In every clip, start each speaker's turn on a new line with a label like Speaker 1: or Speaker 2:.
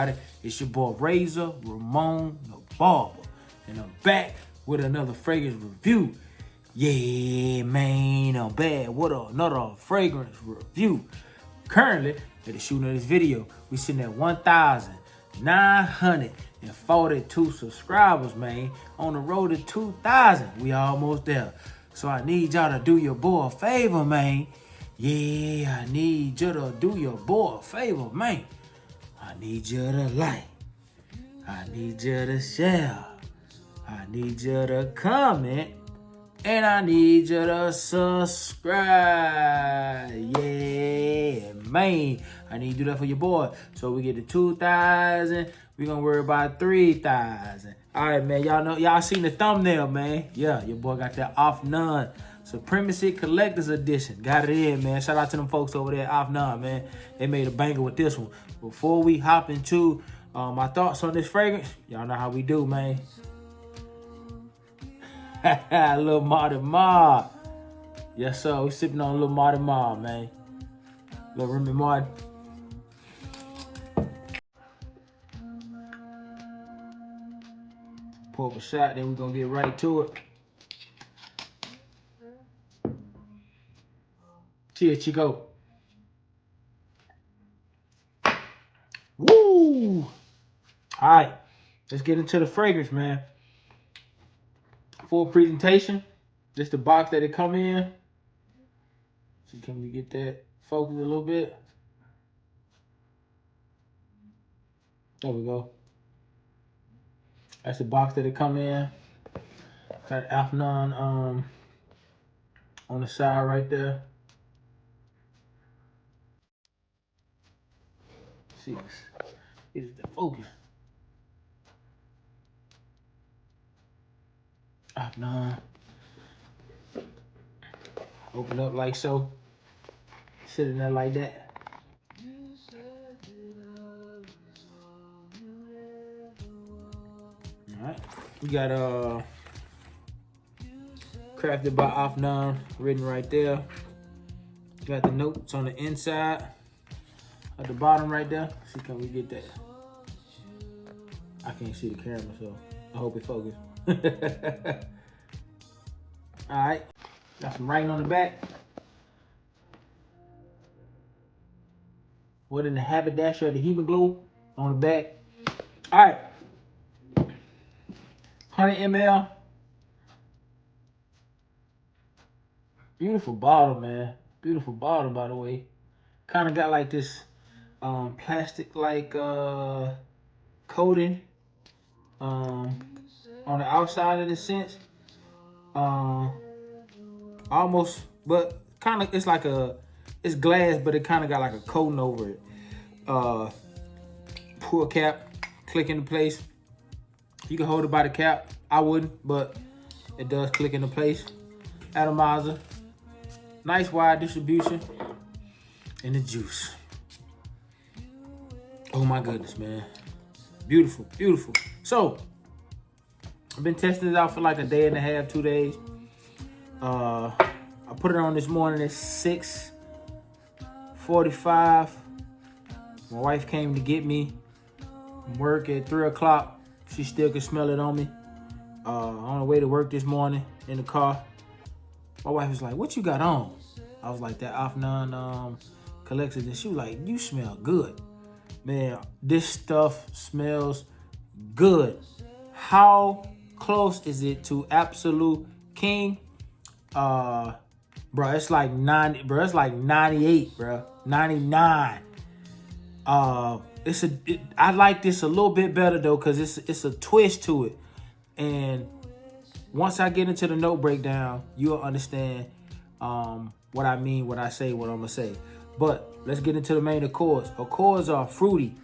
Speaker 1: everybody? It's your boy Razor Ramon the Barber, and I'm back with another fragrance review. Yeah, man, I'm back with another fragrance review. Currently, at the shooting of this video, we sitting at 1,942 subscribers, man. On the road to 2,000, we almost there. So I need y'all to do your boy a favor, man. Yeah, I need you to do your boy a favor, man. I need you to like. I need you to share. I need you to comment. And I need you to subscribe. Yeah, man. I need you to do that for your boy. So we get to 2,000. We're going to worry about 3,000. All right, man. Y'all know, y'all seen the thumbnail, man. Yeah, your boy got that AFNAN Supremacy Collector's Edition. Got it in, man. Shout out to them folks over there at AFNAN, man. They made a banger with this one. Before we hop into my thoughts on this fragrance, y'all know how we do, man. A little martain. Yes, sir. We sipping on a little martain, man. Little Remy martain. Pour up a shot, then we're gonna get right to it. Cheers, Chico. Woo! All right, let's get into the fragrance, man. Full presentation. This the box that it come in. So can we get that focused a little bit? There we go. That's the box that it come in. Got AFNAN on the side right there. Let's see, is the focus? AFNAN. Open up like so. Sit in there like that. Alright. We got crafted by AFNAN written right there. Got the notes on the inside. At the bottom right there. See, can we get that? I can't see the camera, so I hope it focuses. Alright. Got some writing on the back. What in the haberdasher of the hemoglobin on the back. Alright. 100 ml. Beautiful bottle, man. Beautiful bottle, by the way. Kind of got like this plastic like coating on the outside of the sense. Almost, but kind of, it's like it's glass, but it kind of got like a coating over it. Pull cap, click into place. You can hold it by the cap. I wouldn't, but it does click into place. Atomizer. Nice wide distribution. And the juice. Oh my goodness, man. Beautiful, beautiful. So, I've been testing it out for like a day and a half, 2 days. I put it on this morning at 6:45. My wife came to get me from work at 3 o'clock. She still could smell it on me. On the way to work this morning in the car. My wife was like, "What you got on?" I was like, "That AFNAN collection." And she was like, "You smell good." Man, this stuff smells good. How close is it to ABSOLU King? Bro, it's like 90, bro. It's like 98, bro. 99. I like this a little bit better though, cause it's a twist to it. And once I get into the note breakdown, you'll understand what I mean, what I say, what I'm gonna say. But let's get into the main accords. Accords are fruity.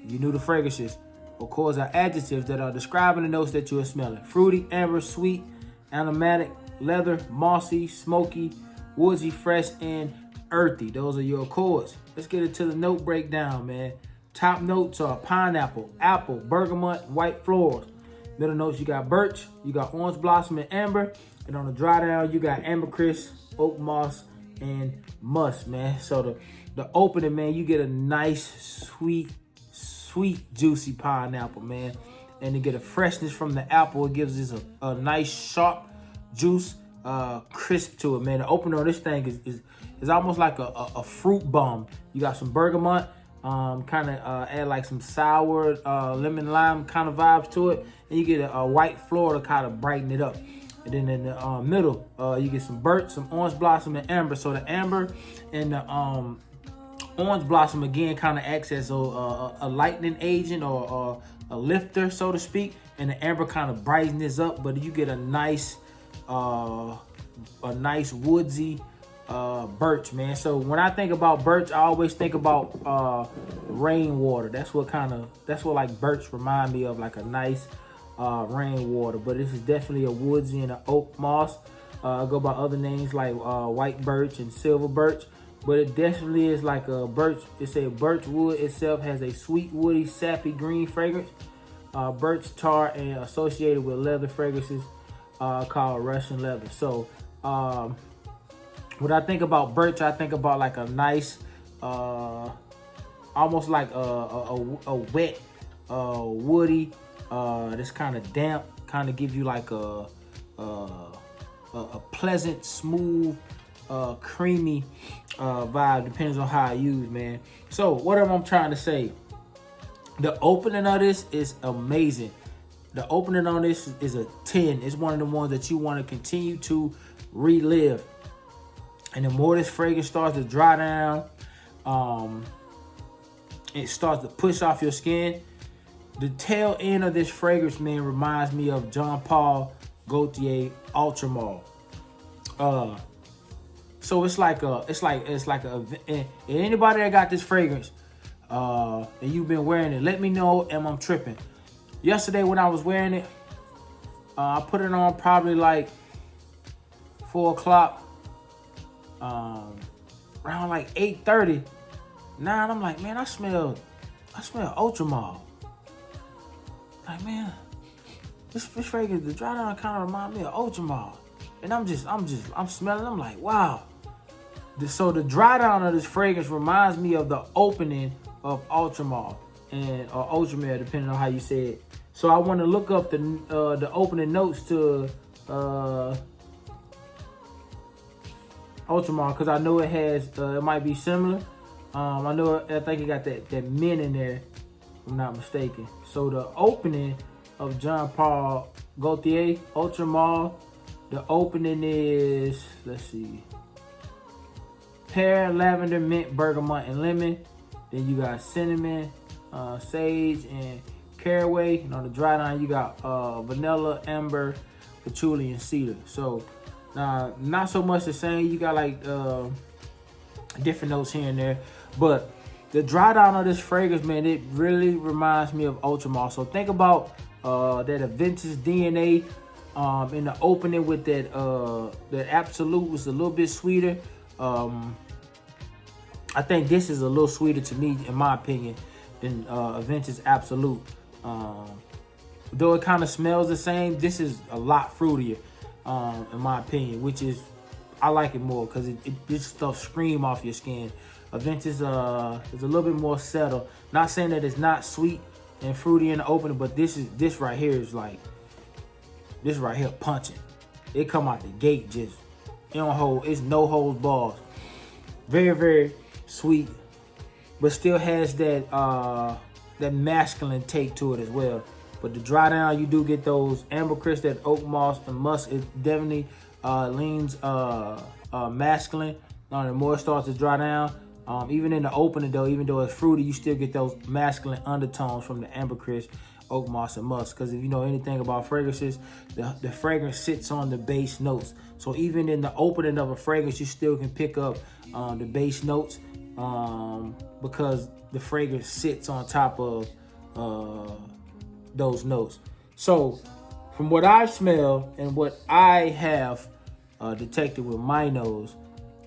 Speaker 1: You knew the fragrances. Accords are adjectives that are describing the notes that you are smelling. Fruity, amber, sweet, aromatic, leather, mossy, smoky, woodsy, fresh, and earthy. Those are your accords. Let's get into the note breakdown, man. Top notes are pineapple, apple, bergamot, white florals. Middle notes, you got birch, you got orange blossom and amber. And on the dry down, you got ambergris, oak moss, and musk, man. So the opening, man, you get a nice, sweet, sweet, juicy pineapple, man. And to get a freshness from the apple, it gives us a nice, sharp juice, crisp to it, man. The opener of this thing is almost like a fruit bomb. You got some bergamot, kind of add like some sour lemon lime kind of vibes to it, and you get a white floral to kind of brighten it up. And then in the middle, you get some birch, some orange blossom, and amber. So the amber and the orange blossom again kind of acts as a lightening agent or a lifter, so to speak, and the amber kind of brightens this up. But you get a nice woodsy birch, man. So when I think about birch, I always think about rainwater. That's what like birch remind me of, like a nice rainwater. But this is definitely a woodsy and an oak moss. I go by other names like white birch and silver birch, but it definitely is like a birch. It's a birch wood itself has a sweet, woody, sappy green fragrance. Birch tar and associated with leather fragrances called Russian leather. So when I think about birch, I think about like a nice, almost like a wet, woody, that's kind of damp, kind of give you like a pleasant, smooth, creamy vibe, depends on how I use, man. So what am I trying to say? The opening of this is amazing. The opening on this is a 10. It's one of the ones that you want to continue to relive. And the more this fragrance starts to dry down, it starts to push off your skin. The tail end of this fragrance, man, reminds me of Jean Paul Gaultier Ultra Mall. So it's like a, and anybody that got this fragrance, and you've been wearing it, let me know, and I'm tripping. Yesterday when I was wearing it, I put it on probably like 4 o'clock, around like 8:30. Now I'm like, man, I smell Ultra Mall. Like, man, this fragrance, the dry down kind of remind me of Ultra Mall. And I'm smelling, I'm like, wow. So the dry down of this fragrance reminds me of the opening of Ultra Mall or Ultra Mall, depending on how you say it. So I want to look up the opening notes to Ultra Mall, because I know it has, it might be similar. I think it got that mint in there, if I'm not mistaken. So the opening of Jean Paul Gaultier Ultra Mall, the opening is, let's see, pear, lavender, mint, bergamot, and lemon. Then you got cinnamon, sage, and caraway. And on the dry down, you got vanilla, amber, patchouli, and cedar. So not so much the same. You got like different notes here and there. But the dry down of this fragrance, man, it really reminds me of Ultra Mall. So think about that AVENTUS DNA in the opening with that ABSOLU was a little bit sweeter. I think this is a little sweeter to me, in my opinion, than AVENTUS ABSOLU. Though it kind of smells the same, this is a lot fruitier, in my opinion, which is, I like it more because this stuff scream off your skin. AVENTUS is a little bit more settled. Not saying that it's not sweet and fruity in the opening, but this right here is like, this right here punching. It come out the gate just, it's no holds barred. Very, very sweet, but still has that masculine take to it as well. But the dry down, you do get those ambercrest, that oak moss and musk. It definitely leans masculine. The more it starts to dry down, even in the opening though, even though it's fruity, you still get those masculine undertones from the ambercrest, oak moss, and musk. Because if you know anything about fragrances, the fragrance sits on the base notes. So even in the opening of a fragrance, you still can pick up the base notes because the fragrance sits on top of those notes. So from what I've smelled and what I have detected with my nose,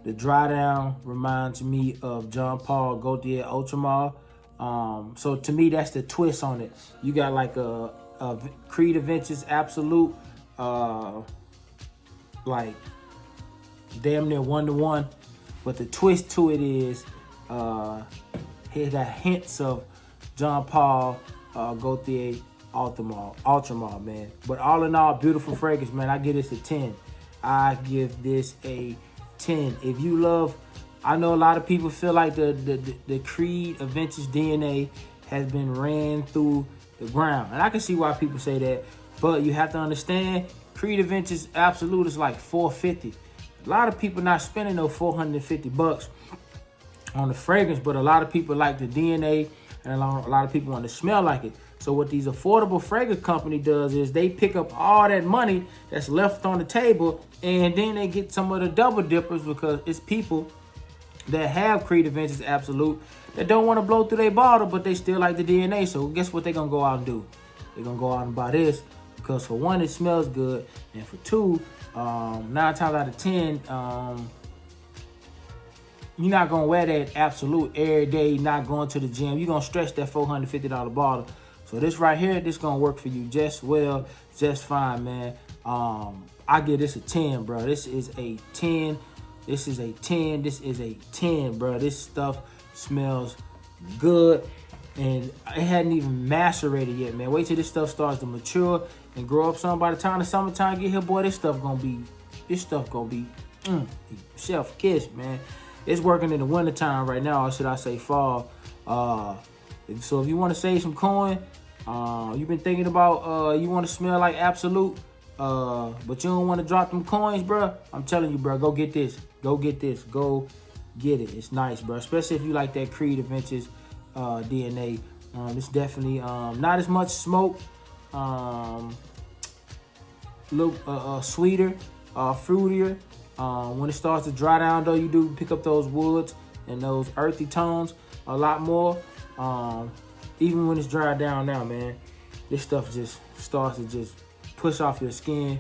Speaker 1: the dry down reminds me of Jean Paul Gaultier Ultra Mall. So to me, that's the twist on it. You got like a Creed AVENTUS ABSOLU, like damn near 1-to-1, but the twist to it is it got hints of Jean Paul Gaultier Ultramar, man. But all in all, beautiful fragrance, man. I give this a 10. I give this a 10. If you love, I know a lot of people feel like the Creed AVENTUS DNA has been ran through the ground. And I can see why people say that. But you have to understand, Creed AVENTUS ABSOLU is like $450. A lot of people not spending those $450 on the fragrance, but a lot of people like the DNA, and a lot of people want to smell like it. So what these affordable fragrance company does is they pick up all that money that's left on the table, and then they get some of the double dippers, because it's people that have Creed AVENTUS ABSOLU that don't want to blow through their bottle, but they still like the DNA. So guess what they're going to go out and do? They're going to go out and buy this, because for one, it smells good, and for two, 9 times out of 10, you're not going to wear that Absolute every day, not going to the gym. You're going to stretch that $450 bottle. So this right here, this going to work for you just well, just fine, man. I give this a 10, bro. This is a 10. This is a 10. This is a 10, bro. This stuff smells good, and it hadn't even macerated yet, man. Wait till this stuff starts to mature and grow up some. By the time the summertime get here, boy, this stuff gonna be chef kiss, man. It's working in the wintertime right now, or should I say fall. So if you want to save some coin, you've been thinking about you want to smell like Absolute, but you don't want to drop them coins, bro. I'm telling you, bro, go get this. Go get this. Go get it. It's nice, bro. Especially if you like that Creed AVENTUS DNA. It's definitely not as much smoke. Little sweeter, fruitier. When it starts to dry down, though, you do pick up those woods and those earthy tones a lot more. Even when it's dried down now, man, this stuff just starts to just push off your skin.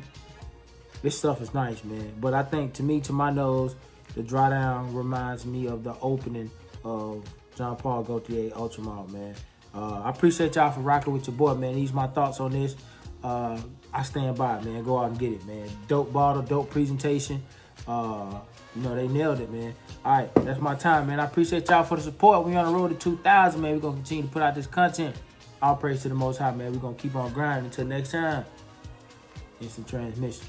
Speaker 1: This stuff is nice, man. But I think, to my nose, the dry down reminds me of the opening of Jean Paul Gaultier Ultramar, man. I appreciate y'all for rocking with your boy, man. These are my thoughts on this. I stand by it, man. Go out and get it, man. Dope bottle, dope presentation. You know, they nailed it, man. All right, that's my time, man. I appreciate y'all for the support. We on the road to 2,000, man. We're going to continue to put out this content. All praise to the Most High, man. We're going to keep on grinding. Until next time, instant transmission.